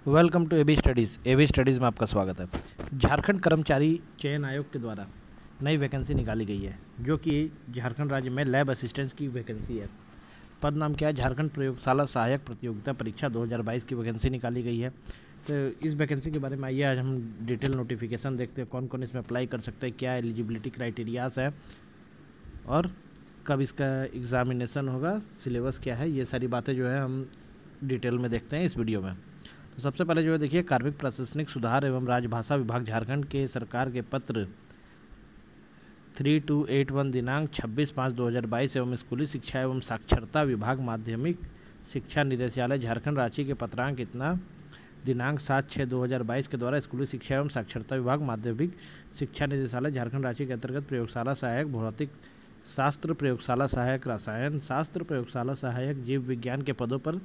Welcome to AB studies. AB studies में आपका स्वागत है। झारखंड कर्मचारी चयन आयोग के द्वारा नई वैकेंसी निकाली गई है, जो कि झारखंड राज्य में लैब असिस्टेंट की वैकेंसी है। पद नाम क्या है? झारखंड प्रयोगशाला सहायक प्रतियोगिता परीक्षा 2022 की वैकेंसी निकाली गई है। तो इस वैकेंसी के बारे में आइए आज हम डिटेल नोटिफिकेशन देखते हैं, कौन कौन इसमें अप्लाई कर सकते हैं, क्या एलिजिबिलिटी क्राइटेरियाज है और कब इसका एग्ज़ामिनेशन होगा, सिलेबस क्या है, ये सारी बातें जो है हम डिटेल में देखते हैं इस वीडियो में। तो सबसे पहले जो है देखिए, कार्मिक प्रशासनिक सुधार एवं राजभाषा विभाग झारखंड के सरकार के पत्र 3281 दिनांक 26/5/2022 एवं स्कूली शिक्षा एवं साक्षरता विभाग माध्यमिक शिक्षा निदेशालय झारखंड रांची के पत्रांक इतना दिनांक 7/6/2022 के द्वारा स्कूली शिक्षा एवं साक्षरता विभाग माध्यमिक शिक्षा निदेशालय झारखंड रांची के अंतर्गत प्रयोगशाला सहायक भौतिक शास्त्र, प्रयोगशाला सहायक रसायन शास्त्र, प्रयोगशाला सहायक जीव विज्ञान के पदों पर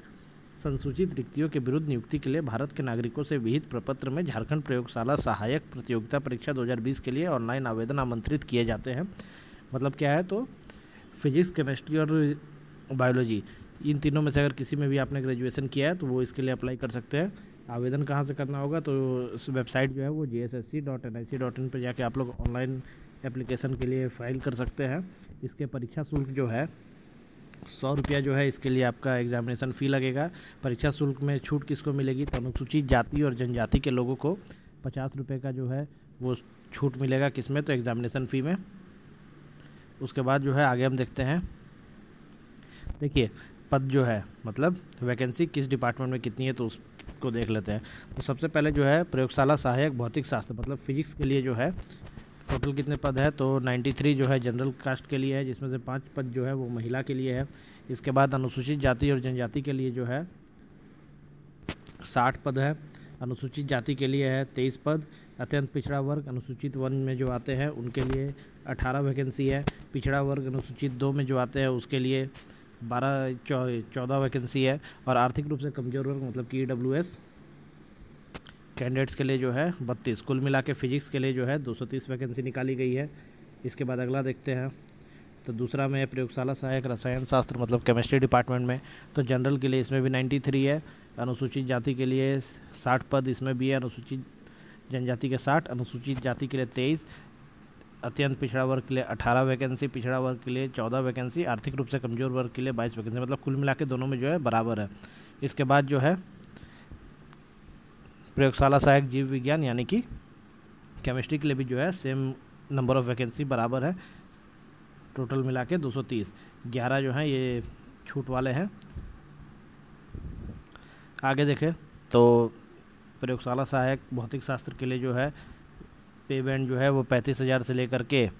संसूचित रिक्तियों के विरुद्ध नियुक्ति के लिए भारत के नागरिकों से विहित प्रपत्र में झारखंड प्रयोगशाला सहायक प्रतियोगिता परीक्षा 2020 के लिए ऑनलाइन आवेदन आमंत्रित किए जाते हैं। मतलब क्या है, तो फिजिक्स, केमिस्ट्री और बायोलॉजी, इन तीनों में से अगर किसी में भी आपने ग्रेजुएशन किया है तो वो इसके लिए अप्लाई कर सकते हैं। आवेदन कहाँ से करना होगा? तो इस वेबसाइट जो है वो gssc.nic.in पर जाके आप लोग ऑनलाइन एप्लीकेशन के लिए फ़ाइल कर सकते हैं। इसके परीक्षा शुल्क जो है 100 रुपया जो है इसके लिए आपका एग्ज़ामिनेशन फ़ी लगेगा। परीक्षा शुल्क में छूट किसको मिलेगी? तो अनुसूचित जाति और जनजाति के लोगों को 50 रुपये का जो है वो छूट मिलेगा। किस में? तो एग्ज़ामिनेशन फ़ी में। उसके बाद जो है आगे हम देखते हैं, देखिए पद जो है मतलब वैकेंसी किस डिपार्टमेंट में कितनी है तो उसको देख लेते हैं। तो सबसे पहले जो है प्रयोगशाला सहायक भौतिक शास्त्र मतलब फिजिक्स के लिए जो है टोटल कितने पद है? तो 93 जो है जनरल कास्ट के लिए है, जिसमें से 5 पद जो है वो महिला के लिए है। इसके बाद अनुसूचित जाति और जनजाति के लिए जो है 60 पद है। अनुसूचित जाति के लिए है 23 पद। अत्यंत पिछड़ा वर्ग अनुसूचित 1 में जो आते हैं उनके लिए 18 वैकेंसी है। पिछड़ा वर्ग अनुसूचित 2 में जो आते हैं उसके लिए 14 वैकेंसी है। और आर्थिक रूप से कमज़ोर वर्ग मतलब कि EWS कैंडिडेट्स के लिए जो है 32। कुल मिला के फिजिक्स के लिए जो है 230 वैकेंसी निकाली गई है। इसके बाद अगला देखते हैं, तो दूसरा में प्रयोगशाला सहायक रसायन शास्त्र मतलब केमिस्ट्री डिपार्टमेंट में। तो जनरल के लिए इसमें भी 93 है। अनुसूचित जाति के लिए 60 पद इसमें भी है। अनुसूचित जनजाति के 60, अनुसूचित जाति के लिए 23, अत्यंत पिछड़ा वर्ग के लिए 18 वैकेंसी, पिछड़ा वर्ग के लिए 14 वैकेंसी, आर्थिक रूप से कमज़ोर वर्ग के लिए 22 वैकेंसी। मतलब कुल मिला के दोनों में जो है बराबर है। इसके बाद जो है प्रयोगशाला सहायक जीव विज्ञान यानी कि केमिस्ट्री के लिए भी जो है सेम नंबर ऑफ़ वैकेंसी बराबर है। टोटल मिला के 230। 11 जो हैं ये छूट वाले हैं। आगे देखें तो प्रयोगशाला सहायक भौतिक शास्त्र के लिए जो है पे बैंड जो है वो 35,000 से लेकर के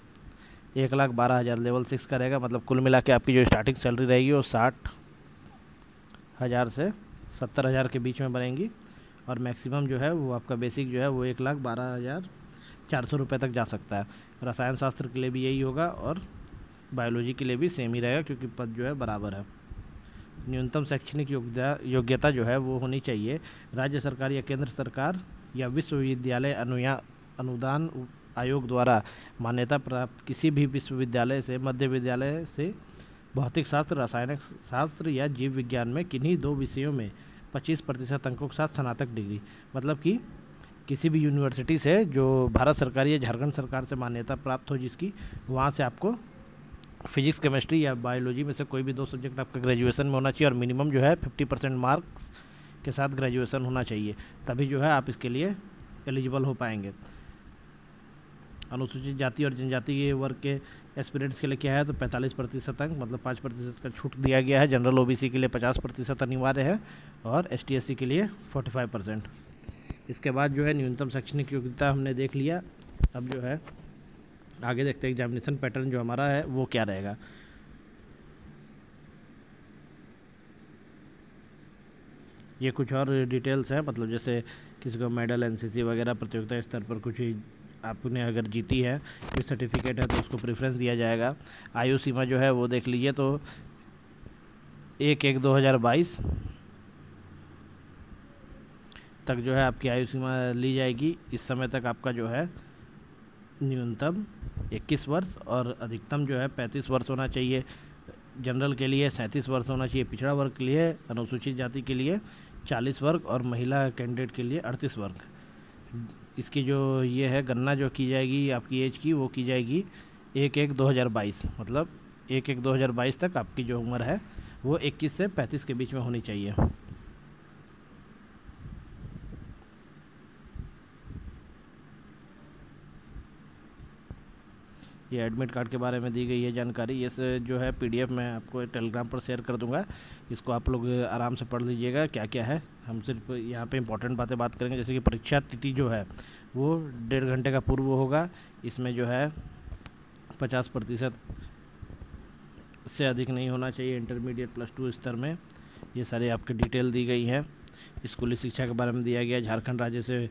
1,12,000 लेवल 6 का रहेगा। मतलब कुल मिला के आपकी जो स्टार्टिंग सैलरी रहेगी वो 60,000 से 70,000 के बीच में बनेंगी। और मैक्सिमम जो है वो आपका बेसिक जो है वो 1,12,400 रुपये तक जा सकता है। रसायन शास्त्र के लिए भी यही होगा और बायोलॉजी के लिए भी सेम ही रहेगा, क्योंकि पद जो है बराबर है। न्यूनतम शैक्षणिक योग्यता जो है वो होनी चाहिए राज्य सरकार या केंद्र सरकार या विश्वविद्यालय अनुदान आयोग द्वारा मान्यता प्राप्त किसी भी विश्वविद्यालय से, मध्य विद्यालय से भौतिक शास्त्र, रासायनिक शास्त्र या जीव विज्ञान में किन्हीं 2 विषयों में 25% अंकों के साथ स्नातक डिग्री। मतलब कि किसी भी यूनिवर्सिटी से जो भारत सरकार या झारखंड सरकार से मान्यता प्राप्त हो जिसकी, वहाँ से आपको फिजिक्स, केमिस्ट्री या बायोलॉजी में से कोई भी 2 सब्जेक्ट आपका ग्रेजुएशन में होना चाहिए। और मिनिमम जो है 50% मार्क्स के साथ ग्रेजुएशन होना चाहिए, तभी जो है आप इसके लिए एलिजिबल हो पाएंगे। अनुसूचित जाति और जनजाति के वर्ग के एस्पिरेंट्स के लिए क्या है? तो 45% अंक मतलब 5% का छूट दिया गया है। जनरल OBC के लिए 50% अनिवार्य है और ST/SC के लिए 45%। इसके बाद जो है न्यूनतम शैक्षणिक योग्यता हमने देख लिया। अब जो है आगे देखते हैं एग्जामिनेशन पैटर्न जो हमारा है वो क्या रहेगा। ये कुछ और डिटेल्स है, मतलब जैसे किसी को मेडल, NCC वगैरह प्रतियोगिता स्तर पर कुछ आपने अगर जीती है, कोई सर्टिफिकेट है तो उसको प्रेफरेंस दिया जाएगा। आयु सीमा जो है वो देख लीजिए, तो 1/1/2022 तक जो है आपकी आयु सीमा ली जाएगी। इस समय तक आपका जो है न्यूनतम 21 वर्ष और अधिकतम जो है 35 वर्ष होना चाहिए। जनरल के लिए 37 वर्ष होना चाहिए। पिछड़ा वर्ग के लिए, अनुसूचित जाति के लिए 40 वर्ग और महिला कैंडिडेट के लिए 38 वर्ग। इसकी जो ये है गणना जो की जाएगी आपकी एज की, वो की जाएगी 1/1/2022, मतलब 1/1/2022 तक आपकी जो उम्र है वो 21 से 35 के बीच में होनी चाहिए। ये एडमिट कार्ड के बारे में दी गई है जानकारी। ये जो है PDF मैं आपको टेलीग्राम पर शेयर कर दूंगा, इसको आप लोग आराम से पढ़ लीजिएगा क्या क्या है। हम सिर्फ यहाँ पे इंपॉर्टेंट बातें बात करेंगे, जैसे कि परीक्षा तिथि जो है वो 1.5 घंटे का पूर्व होगा। इसमें जो है 50% से अधिक नहीं होना चाहिए इंटरमीडिएट +2 स्तर में। ये सारी आपकी डिटेल दी गई है। स्कूली शिक्षा के बारे में दिया गया, झारखंड राज्य से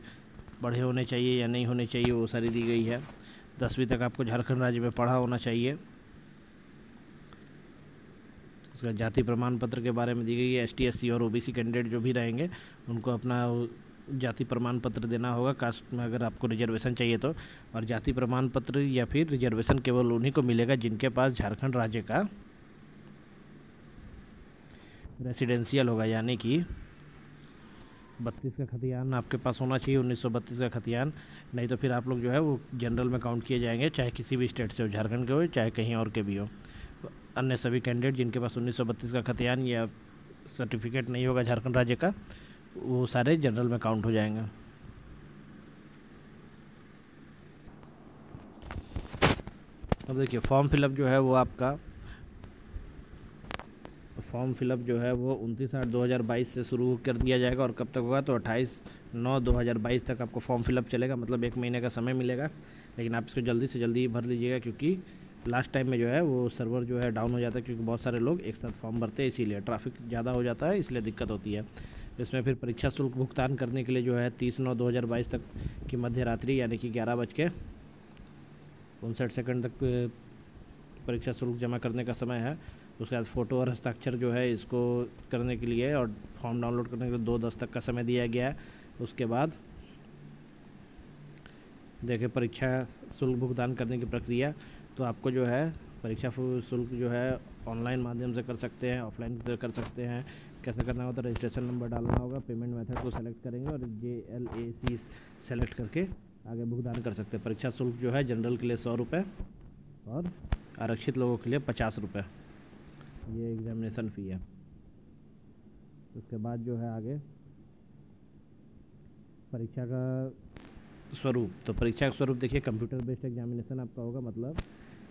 पढ़े होने चाहिए या नहीं होने चाहिए वो सारी दी गई है। 10वीं तक आपको झारखंड राज्य में पढ़ा होना चाहिए। उसका जाति प्रमाण पत्र के बारे में दी गई है। ST SC और OBC कैंडिडेट जो भी रहेंगे उनको अपना जाति प्रमाण पत्र देना होगा, कास्ट में अगर आपको रिजर्वेशन चाहिए तो। और जाति प्रमाण पत्र या फिर रिजर्वेशन केवल उन्हीं को मिलेगा जिनके पास झारखंड राज्य का रेसिडेंशियल होगा, यानी कि 32 का खतियान आपके पास होना चाहिए, 1932 का खतियान। नहीं तो फिर आप लोग जो है वो जनरल में काउंट किए जाएंगे, चाहे किसी भी स्टेट से हो, झारखंड के हो चाहे कहीं और के भी हो। अन्य सभी कैंडिडेट जिनके पास 1932 का खतियान या सर्टिफिकेट नहीं होगा झारखंड राज्य का, वो सारे जनरल में काउंट हो जाएंगे। अब देखिए फॉर्म फिलअप जो है वो आपका फॉर्म फिलअप जो है वो 29/8/2022 से शुरू कर दिया जाएगा। और कब तक होगा तो 28/9/2022 तक आपको फॉर्म फिलअप चलेगा, मतलब 1 महीने का समय मिलेगा। लेकिन आप इसको जल्दी से जल्दी भर लीजिएगा, क्योंकि लास्ट टाइम में जो है वो सर्वर जो है डाउन हो जाता है, क्योंकि बहुत सारे लोग एक साथ फॉर्म भरते हैं, इसीलिए ट्रैफिक ज़्यादा हो जाता है, इसलिए दिक्कत होती है। इसमें फिर परीक्षा शुल्क भुगतान करने के लिए जो है 30/9/2022 तक की मध्य रात्रि यानी कि 11:59 तक परीक्षा शुल्क जमा करने का समय है। उसके बाद फ़ोटो और हस्ताक्षर जो है इसको करने के लिए और फॉर्म डाउनलोड करने के लिए 2:10 तक का समय दिया गया है। उसके बाद देखिए परीक्षा शुल्क भुगतान करने की प्रक्रिया, तो आपको जो है परीक्षा शुल्क जो है ऑनलाइन माध्यम से कर सकते हैं, ऑफलाइन कर सकते हैं। कैसे करना होता है, रजिस्ट्रेशन नंबर डालना होगा, पेमेंट मेथड को सेलेक्ट करेंगे और JLAC सेलेक्ट करके आगे भुगतान कर सकते हैं। परीक्षा शुल्क जो है जनरल के लिए 100 रुपये और आरक्षित लोगों के लिए 50 रुपये, ये एग्जामिनेशन फ़ी है। उसके बाद जो है आगे परीक्षा का स्वरूप, तो परीक्षा का स्वरूप देखिए कंप्यूटर बेस्ड एग्जामिनेशन आपका होगा, मतलब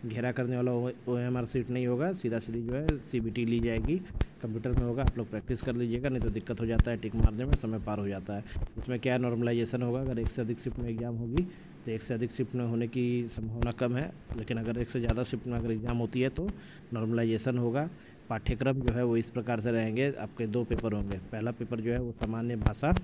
घेरा करने वाला OMR सीट नहीं होगा, सीधा सीधी जो है CBT ली जाएगी, कंप्यूटर में होगा। आप लोग प्रैक्टिस कर लीजिएगा, नहीं तो दिक्कत हो जाता है, टिक मारने में समय पार हो जाता है। इसमें क्या नॉर्मलाइजेशन होगा, अगर 1 से अधिक शिफ्ट में एग्ज़ाम होगी तो 1 से अधिक शिफ्ट में होने की संभावना कम है, लेकिन अगर 1 से ज़्यादा शिफ्ट में अगर एग्ज़ाम होती है तो नॉर्मलाइजेशन होगा। पाठ्यक्रम जो है वो इस प्रकार से रहेंगे, आपके 2 पेपर होंगे। पहला पेपर जो है वो सामान्य भाषा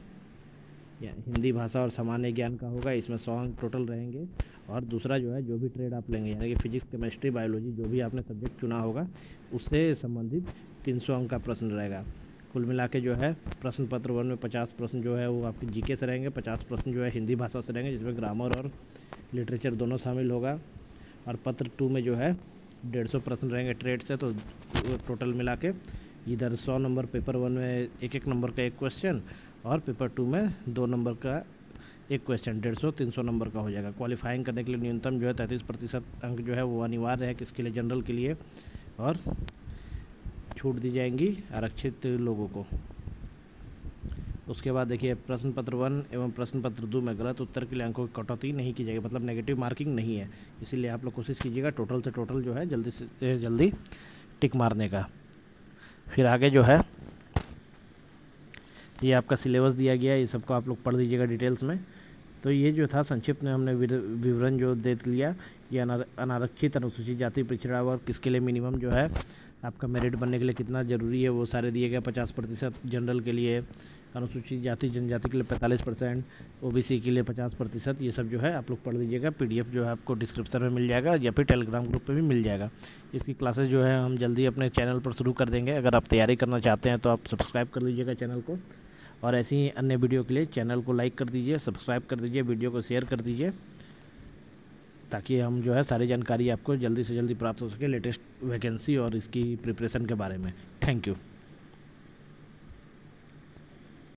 या हिंदी भाषा और सामान्य ज्ञान का होगा, इसमें 100 अंक टोटल रहेंगे। और दूसरा जो है जो भी ट्रेड आप लेंगे, यानी कि फिजिक्स, केमिस्ट्री, बायोलॉजी जो भी आपने सब्जेक्ट चुना होगा उससे संबंधित 300 अंक का प्रश्न रहेगा। कुल मिला के जो है प्रश्न पत्र 1 में 50 प्रश्न जो है वो आपके GK से रहेंगे, 50 प्रश्न जो है हिंदी भाषा से रहेंगे, जिसमें ग्रामर और लिटरेचर दोनों शामिल होगा। और पत्र 2 में जो है 150 प्रश्न रहेंगे ट्रेड से, तो टोटल मिला के इधर 100 नंबर पेपर 1 में 1 नंबर का 1 क्वेश्चन और पेपर 2 में 2 नंबर का 1 क्वेश्चन, 150 300 नंबर का हो जाएगा। क्वालिफाइंग करने के लिए न्यूनतम जो है 33% अंक जो है वो अनिवार्य है, किसके लिए, जनरल के लिए, और छूट दी जाएंगी आरक्षित लोगों को। उसके बाद देखिए प्रश्न पत्र 1 एवं प्रश्न पत्र 2 में गलत उत्तर के लिए अंकों की कटौती नहीं की जाएगी, मतलब नेगेटिव मार्किंग नहीं है, इसीलिए आप लोग कोशिश कीजिएगा टोटल से टोटल जो है जल्दी से जल्दी टिक मारने का। फिर आगे जो है ये आपका सिलेबस दिया गया है, ये सबको आप लोग पढ़ लीजिएगा डिटेल्स में। तो ये जो था संक्षिप्त में हमने विवरण जो दे लिया, ये अनारक्षित अनुसूचित जाति पिछड़ा वर्ग किसके लिए मिनिमम जो है आपका मेरिट बनने के लिए कितना ज़रूरी है वो सारे दिए गए। 50% जनरल के लिए, अनुसूचित जाति जनजाति के लिए 45%, OBC के लिए 50%, ये सब जो है आप लोग पढ़ लीजिएगा। PDF जो है आपको डिस्क्रिप्शन में मिल जाएगा या फिर टेलीग्राम ग्रुप पे भी मिल जाएगा। इसकी क्लासेस जो है हम जल्दी अपने चैनल पर शुरू कर देंगे, अगर आप तैयारी करना चाहते हैं तो आप सब्सक्राइब कर लीजिएगा चैनल को। और ऐसी ही अन्य वीडियो के लिए चैनल को लाइक कर दीजिए, सब्सक्राइब कर दीजिए, वीडियो को शेयर कर दीजिए, ताकि हम जो है सारी जानकारी आपको जल्दी से जल्दी प्राप्त हो सके लेटेस्ट वैकेंसी और इसकी प्रिपरेशन के बारे में। Thank you.